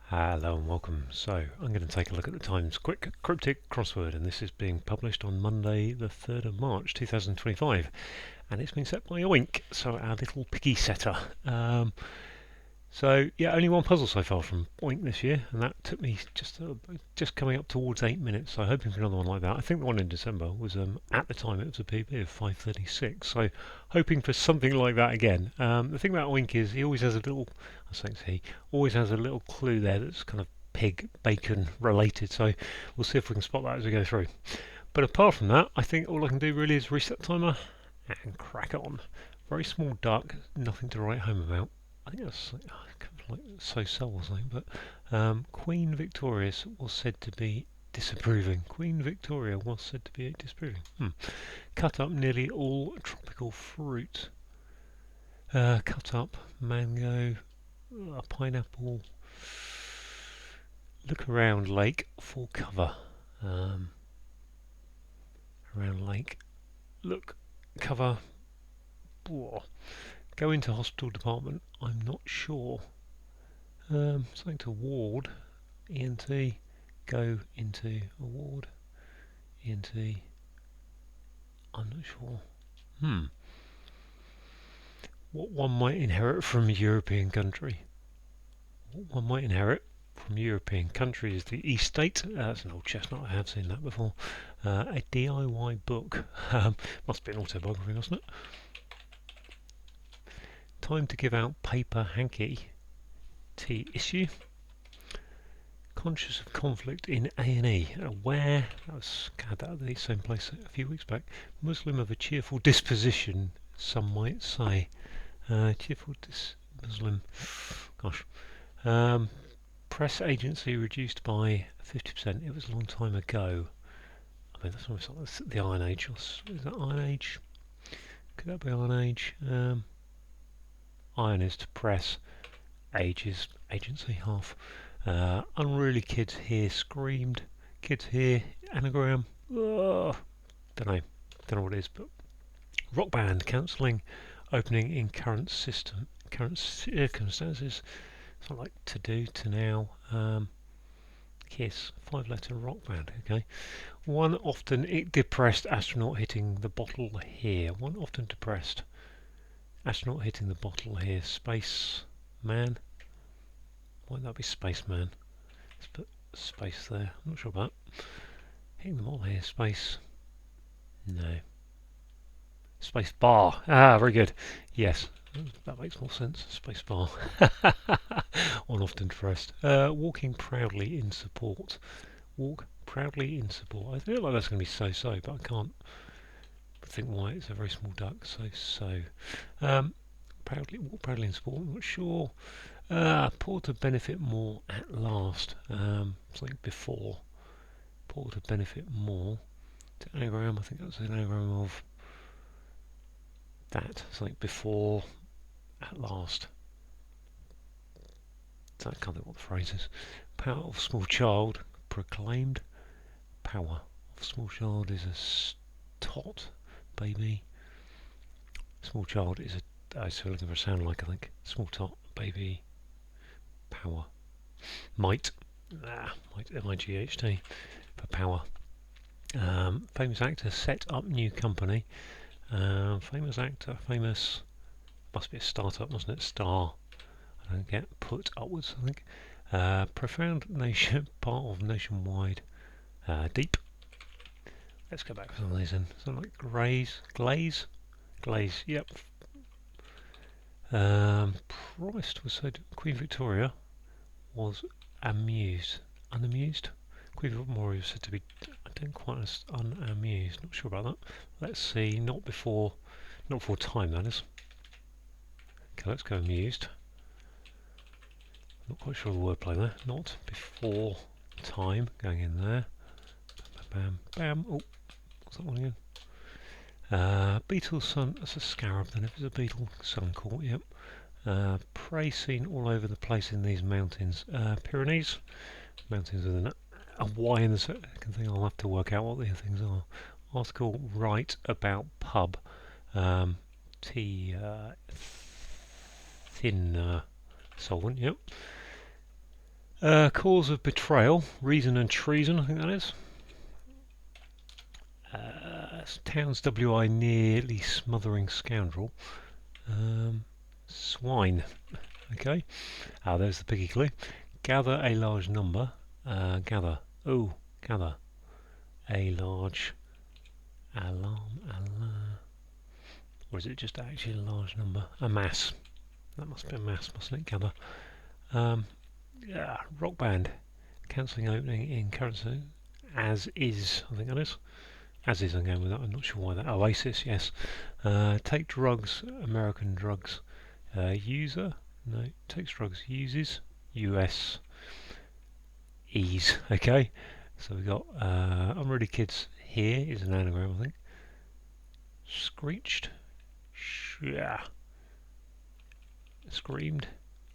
Hello and welcome. So I'm going to take a look at the Times quick cryptic crossword, and this is being published on Monday the 3rd of March 2025, and it's been set by Oink, so our little piggy setter. So yeah, only one puzzle so far from Oink this year, and that took me just coming up towards 8 minutes. So hoping for another one like that. I think the one in December was at the time it was a PB of 5:36. So hoping for something like that again. The thing about Oink is he always has a little, I think he always has a little clue there that's kind of pig bacon related. So we'll see if we can spot that as we go through. But apart from that, I think all I can do really is reset the timer and crack on. Very small duck, nothing to write home about. I think that's like so or something, but Queen Victoria was said to be disapproving. Queen Victoria was said to be disapproving. Cut up nearly all tropical fruit. Cut up mango, pineapple. Look around lake for cover. Around lake. Look, cover. Whoa. Go into hospital department. I'm not sure. Something to ward. ENT. Go into a ward. ENT. I'm not sure. What one might inherit from a European country. What one might inherit from a European country is the estate. That's an old chestnut. I have seen that before. A DIY book. Must be an autobiography, mustn't it? Time to give out paper hanky. T issue. Conscious of conflict in A&E. Where? Had that at the same place a few weeks back. Muslim of a cheerful disposition, some might say. Cheerful Muslim. Gosh. Press agency reduced by 50%. It was a long time ago. I mean, that's almost like the Iron Age. Is that Iron Age? Could that be Iron Age? Iron is to press. Age is agency, half. Unruly kids here screamed. Kids here, anagram. Don't know what it is, but rock band cancelling, opening in current circumstances. Something like to do, to now. Kiss, 5-letter rock band. Okay. One often depressed astronaut hitting the bottle here. One often depressed astronaut hitting the bottle here. Space man. Why not be spaceman? Let's put space there. I'm not sure about that. Hitting the bottle here. Space. No. Space bar. Ah, very good. Yes, that makes more sense. Space bar. One often depressed. Walking proudly in support. Walk proudly in support. I feel like that's going to be so, but I can't think why. It's a very small duck. So. Walk proudly in support. I'm not sure. Poor to benefit more at last. Something before. Poor to benefit more. To anagram. I think that's an anagram of that. Something before. At last. I can't think what the phrase is. Power of small child proclaimed. Power of small child is a tot, baby. Small child is a. I still looking for a sound like, I think. Small tot, baby. Power. Might. Might. MIGHT. For power. Famous actor set up new company. Famous actor. Famous. Must be a startup, mustn't it? Star. I don't get put upwards, I think. Profound nation, part of nationwide. Deep. Let's go back to some of these then. Something like glaze. Yep. Promised was said. Queen Victoria was unamused. Queen Victoria was said to be, I don't quite understand, unamused. Not sure about that. Let's see. Not before time. That is. Okay, let's go amused. Not quite sure of the wordplay there. Not before time. Going in there. Bam, bam. Oh, what's that one again? Beetle sun. That's a scarab then. If it's a beetle sun caught, yep. Prey seen all over the place in these mountains. Pyrenees. Mountains with a Y in the second thing. I'll have to work out what the things are. Article right about pub. Thin solvent, yep. Cause of betrayal, reason and treason, I think that is. Towns WI nearly smothering scoundrel. Swine. Okay. There's the piggy clue. Gather a large number. Gather. Oh, gather. A large alarm. Or is it just actually a large number? A mass. That must be a mass, mustn't it? Gather. Yeah, rock band. Cancelling opening in currency. As is, I think that is. As is, I'm going with that. I'm not sure why that. Oasis, yes. Take drugs. American drugs. User. No. Takes drugs. Uses. US. Ease. Okay. So we've got unready kids here is an anagram, I think. Screeched. Yeah. Screamed.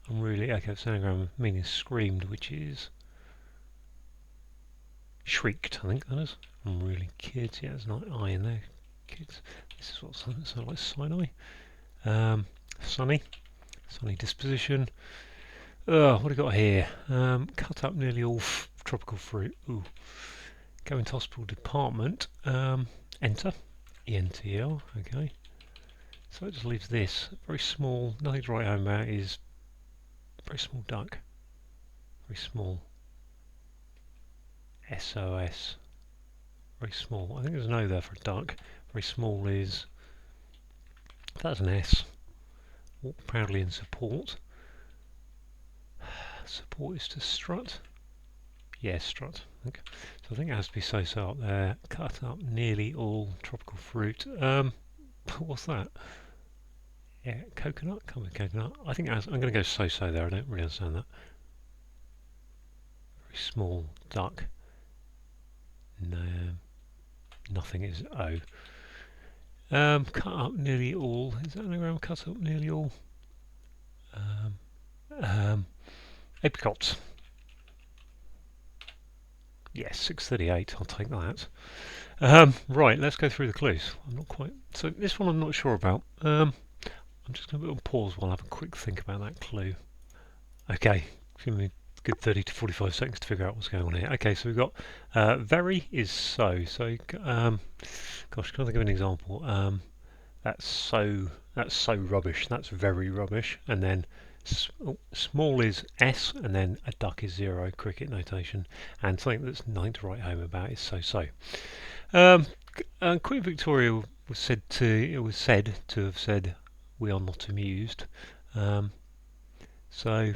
Unruly. Okay, it's an anagram meaning screamed, which is shrieked, I think that is. Unruly kids. Yeah, there's not I in there. Kids. This is what sounds like Sinai. Sunny. Sunny disposition. What have we got here? Cut up nearly all tropical fruit. Ooh. Go into hospital department. Enter. ENTL. Okay. So it just leaves this. Very small. Nothing to write home about is very small duck. Very small. SOS. Very small. I think there's an O there for a duck. Very small is. That's an S. Walk proudly in support. Support is to strut. Yes, strut. Okay. So I think it has to be so up there. Cut up nearly all tropical fruit. What's that? Yeah, coconut. Come with coconut. I think I'm going to go so there. I don't really understand that. Very small duck. No, nothing is O. Cut up nearly all. Is that anagram? Cut up nearly all. Apricots. Yes, 638. I'll take that. Right, let's go through the clues. I'm not quite. So this one I'm not sure about. I'm just going to put on pause while I have a quick think about that clue. Okay, give me a good 30 to 45 seconds to figure out what's going on here. Okay, so we've got very is so. So, gosh, can I think of an example? That's so rubbish. That's very rubbish. And then small is S, and then a duck is 0. Cricket notation, and something that's nothing to write home about is so. Queen Victoria was said to have said, "We are not amused." So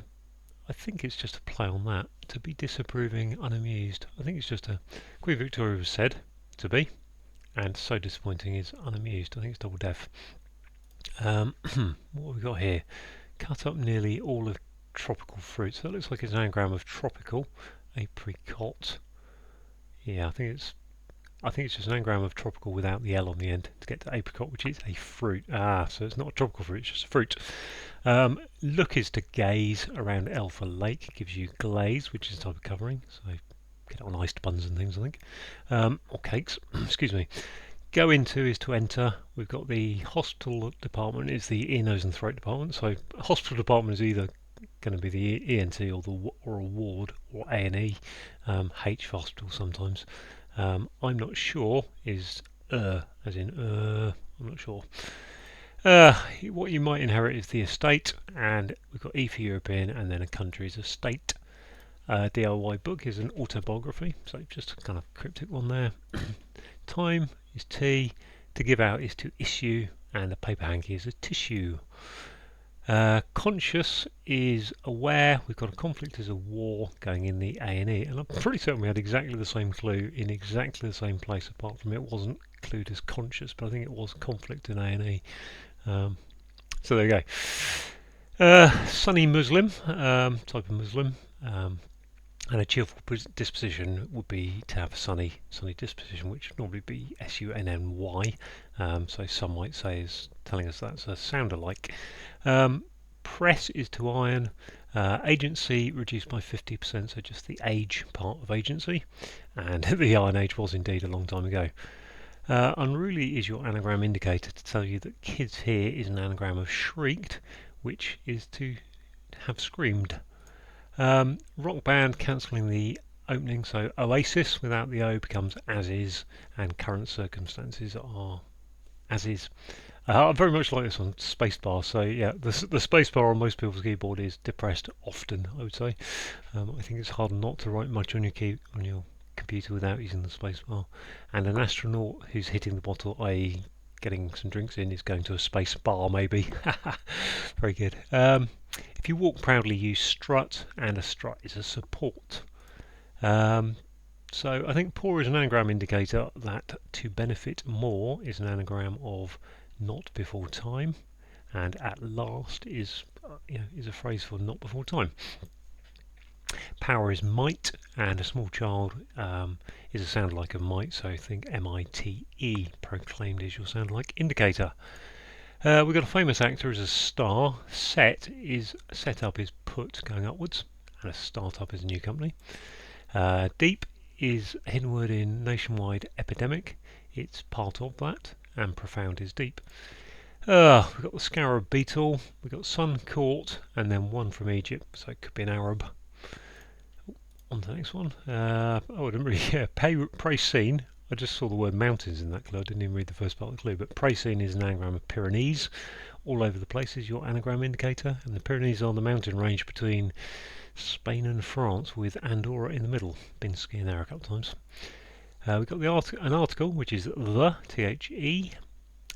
I think it's just a play on that. To be disapproving, unamused. I think it's just a Queen Victoria was said to be, and so disappointing is unamused. I think it's double def. What have we got here? Cut up nearly all of tropical fruits. So that looks like it's an anagram of tropical. Apricot. Yeah, I think it's just an anagram of tropical without the L on the end to get to apricot, which is a fruit. So it's not a tropical fruit, it's just a fruit. Look is to gaze around L for lake, gives you glaze, which is a type of covering. So get it on iced buns and things, I think. Or cakes, excuse me. Go into is to enter. We've got the hospital department is the ear, nose and throat department. So hospital department is either going to be the ENT or a ward or A&E. H for hospital sometimes. I'm not sure is as in I'm not sure. What you might inherit is the estate, and we've got E for European, and then a country is a state. DIY book is an autobiography, so just a kind of cryptic one there. Time is T, to give out is to issue, and a paper hanky is a tissue. Conscious is aware. We've got a conflict is a war going in the A&E, and I'm pretty certain we had exactly the same clue in exactly the same place, apart from it wasn't clued as conscious, but I think it was conflict in A&E. So there you go. Sunny Muslim, type of Muslim, and a cheerful disposition would be to have a sunny disposition, which would normally be SUNNY. So some might say is telling us that's a sound alike. Press is to iron. Agency reduced by 50%, so just the age part of agency. And the Iron Age was indeed a long time ago. Unruly is your anagram indicator to tell you that kids here is an anagram of shrieked, which is to have screamed. Rock band cancelling the opening, so Oasis without the O becomes as is, and current circumstances are as is. I very much like this one, spacebar. So yeah, the spacebar on most people's keyboard is depressed often, I would say. I think it's hard not to write much on your computer without using the spacebar. And an astronaut who's hitting the bottle, i.e. getting some drinks in, is going to a space bar maybe. Very good. If you walk proudly, use strut, and a strut is a support. So I think poor is an anagram indicator that to benefit more is an anagram of not before time, and at last is is a phrase for not before time. Power is might, and a small child is a sound like a might, so think M-I-T-E, proclaimed is your sound like indicator. We've got a famous actor as a star. Set up is put going upwards, and a startup is a new company. Deep is a hidden word in nationwide epidemic. It's part of that, and profound is deep. We've got the scarab beetle, we've got sun caught, and then one from Egypt, so it could be an Arab. On to the next one. I didn't really pray seen. I just saw the word mountains in that clue. I didn't even read the first part of the clue, but pray seen is an anagram of Pyrenees. All over the place is your anagram indicator, and the Pyrenees are the mountain range between Spain and France, with Andorra in the middle. Been skiing there a couple of times. We've got an article, which is the, T-H-E,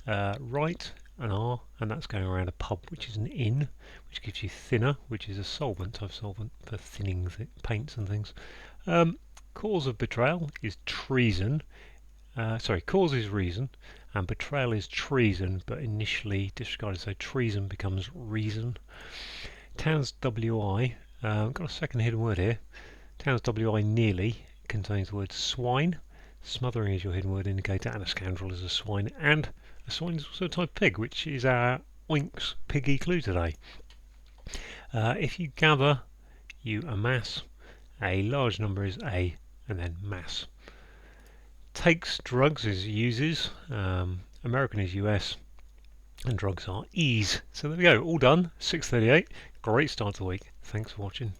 right, an R, and that's going around a pub, which is an inn, which gives you thinner, which is a solvent, type solvent for thinning paints and things. Cause of betrayal is treason. Cause is reason, and betrayal is treason, but initially disregarded, so treason becomes reason. Town's WI, got a second hidden word here. Town's WI nearly contains the word swine. Smothering is your hidden word indicator, and a scoundrel is a swine, and a swine is also a type of pig, which is our Oink's piggy clue today. If you gather, you amass. A large number is a, and then mass. Takes drugs is uses. American is US, and drugs are ease. So there we go, all done. 6:38. Great start to the week. Thanks for watching.